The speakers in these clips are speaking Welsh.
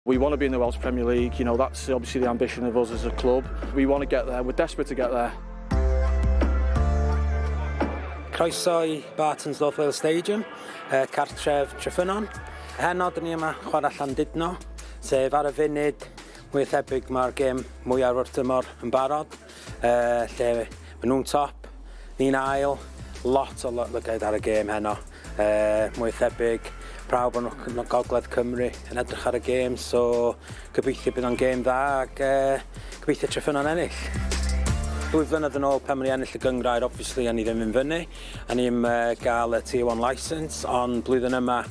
We want to be in the Welsh Premier League, you know, that's obviously the ambition of us as a club. We want to get there, we're desperate to get there. Croeso I Barton's Holywell Stadium, cartref Treffynnon. Heno, dyn ni yma chwarae Llandudno, sef ar y funud mwy thebyg mae'r gêm mwyaf o'r dymor yn barod, lle maen nhw'n top, ni'n ail, lot o lygad ar y gêm heno, mwy thebyg, prawf o'n Gogledd Cymru yn edrych ar y gêm, so gobeithio bydd o'n gêm dda ac gobeithio Treffynnon ennill. 2 flynedd yn ôl pan mae'n ennill y Nghynghrair, obviously, ni ddim yn fyny. A ni'n gael y Tier 1 licence, ond blwyddyn yma,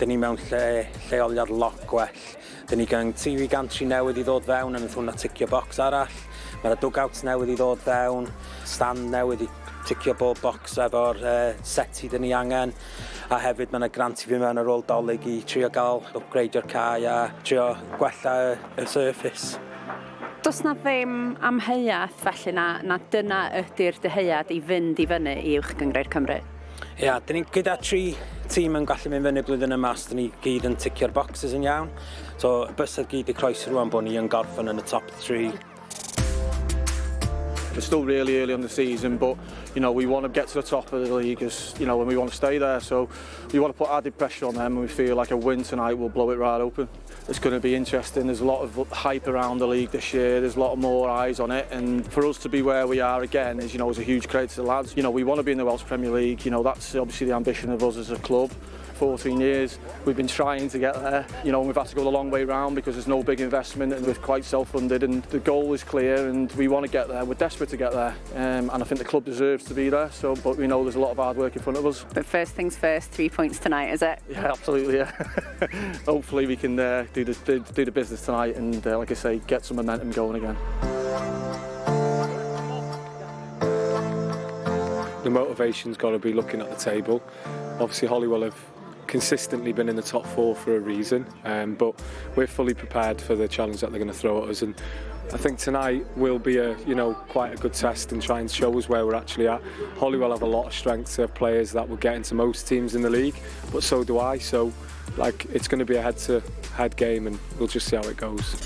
dyn ni mewn lleoliad lot gwell. Dyn ni gan TV gantri newydd I ddod fewn, a nath hwnna ticio bocs arall. Mae'r dugouts newydd I ddod fewn, stand newydd I ticio bob bocs efo'r seti dyn ni angen. A hefyd mae'na grant I fi mewn ar ôl dolyg I trio gael upgradeio'r cae a trio gwella y surface. Does na ddim amheuaeth felly na dyna ydy'r dyheuad I fynd I fyny I uwch Nghynghrair Cymru? Ia, dyn ni gyda 3 tîm yn gallu mynd fyny blwyddyn yma, os dyn ni gyd yn ticio'r boxes yn iawn. So, y bysedd gyd I croeso rwan bod ni yn gorffen yn y top 3. We're still really early on the season, but you know we want to get to the top of the league, as you know, and we want to stay there. So we want to put added pressure on them, and we feel like a win tonight will blow it right open. It's going to be interesting. There's a lot of hype around the league this year. There's a lot more eyes on it, and for us to be where we are again is, you know, is a huge credit to the lads. You know, we want to be in the Welsh Premier League. You know, that's obviously the ambition of us as a club. 14 years we've been trying to get there, you know, and we've had to go the long way round because there's no big investment and we're quite self-funded, and the goal is clear and we want to get there. We're desperate to get there, and I think the club deserves to be there, so, but we know there's a lot of hard work in front of us. But first things first, 3 points tonight, is it? Yeah, absolutely, yeah. Hopefully we can do the business tonight and, like I say, get some momentum going again. The motivation's got to be looking at the table. Obviously Holywell have consistently been in the top 4 for a reason, but we're fully prepared for the challenge that they're going to throw at us, and I think tonight will be quite a good test and try and show us where we're actually at. Holywell have a lot of strength, they have players that will get into most teams in the league, but so do I, so it's going to be a head-to-head game and we'll just see how it goes.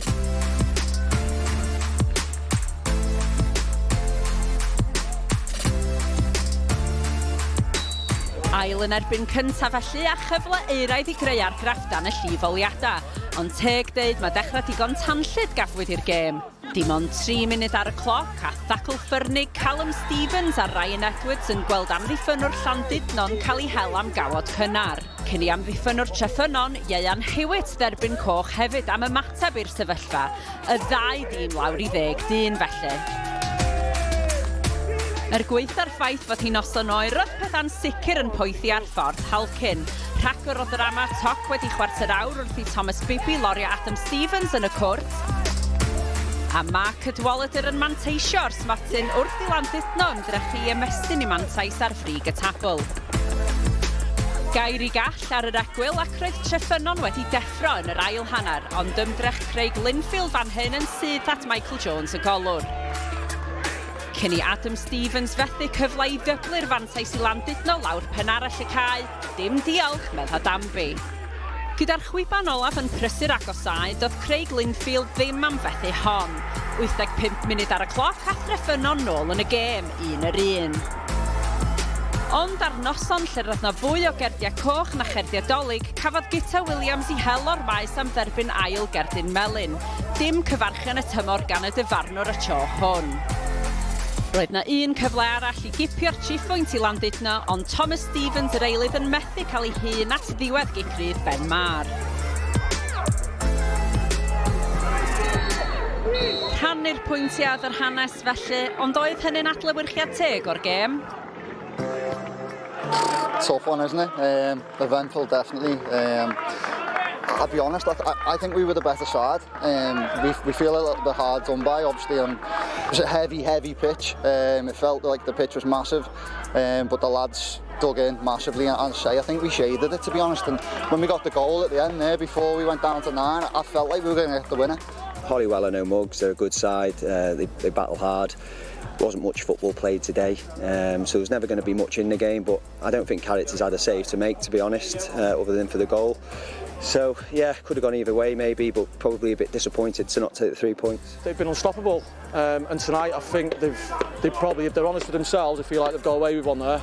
Ail yn erbyn cyntaf felly a chyfle euraidd I greu argrafft y llifoliadau. Ond teg deud mae dechrau digon tanllyd gafwyd i'r gêm. Dim ond 3 munud ar y cloc a thacl ffyrnig Callum Stevens a Ryan Edwards yn gweld amddiffynwr Llandudno'n cael ei hel am gawod cynnar. Cyn I amddiffynwr Treffynnon, Ieuan Hewitt dderbyn coch hefyd am ymateb i'r sefyllfa. Y 2 dîm lawr I 10 dyn felly. Gweithio'r ffaith fod hi'n noson oer, roedd pethau'n sicr yn poethi ar ffordd Halcyn. Rhagor o ddrama toc wedi chwarter awr wrth I Thomas Bibby lorio Adam Stevens yn y cwrt. A Mark Cadwallader yn manteisio o'r smotyn wrth I Llandudno ymdrechu I ymestyn I mantais ar frig y tabl. Gair I gall ar yr egwyl ac roedd Treffynnon wedi deffro yn yr ail hanner, ond ymdrech Craig Linfield fan hyn yn syth at Michael Jones y golwr. Cyn I Adam Stevens fethu cyfle I dyblu'r fantais I Llandudno lawr pen arall y cae, dim diolch, medda Danby. Gyda'r chwiban olaf yn prysur agosau, doedd Craig Linfield ddim am fethu hon. 85 munud ar y cloc a Treffynnon nôl yn y gêm, 1-1. Ond ar noson lle roedd na fwy o gerdiau coch na cherdiau dolyg, cafodd Gita Williams I hel o'r maes am dderbyn ail gerdyn melyn. Dim cyfarchen y tymor gan y dyfarnwr y tro hwn. Roedd na 1 cyfle arall I gipio'r chief point I Llandudno, ond Thomas Stevens yr eilydd yn methu cael ei hun at ddiwedd gicrydd Ben Mae'r. Rhannu'r pwyntiad yr hanes felly, ond oedd hynny'n adlewyrchiad teg o'r gêm? Tough one, isn't it? Eventful, definitely. I'll be honest, I think we were the better side. We feel a little bit hard done by, obviously. It was a heavy pitch. It felt like the pitch was massive, but the lads dug in massively, and I think we shaded it, to be honest. And when we got the goal at the end there, before we went down to 9, I felt like we were going to get the winner. Holywell are no mugs, they're a good side, they battle hard. Wasn't much football played today, so there's never going to be much in the game, but I don't think Carrots has had a save to make, to be honest, other than for the goal. So yeah, could have gone either way maybe, but probably a bit disappointed to not take the 3 points. They've been unstoppable, and tonight I think they've probably, if they're honest with themselves, they feel like they've got away with one there.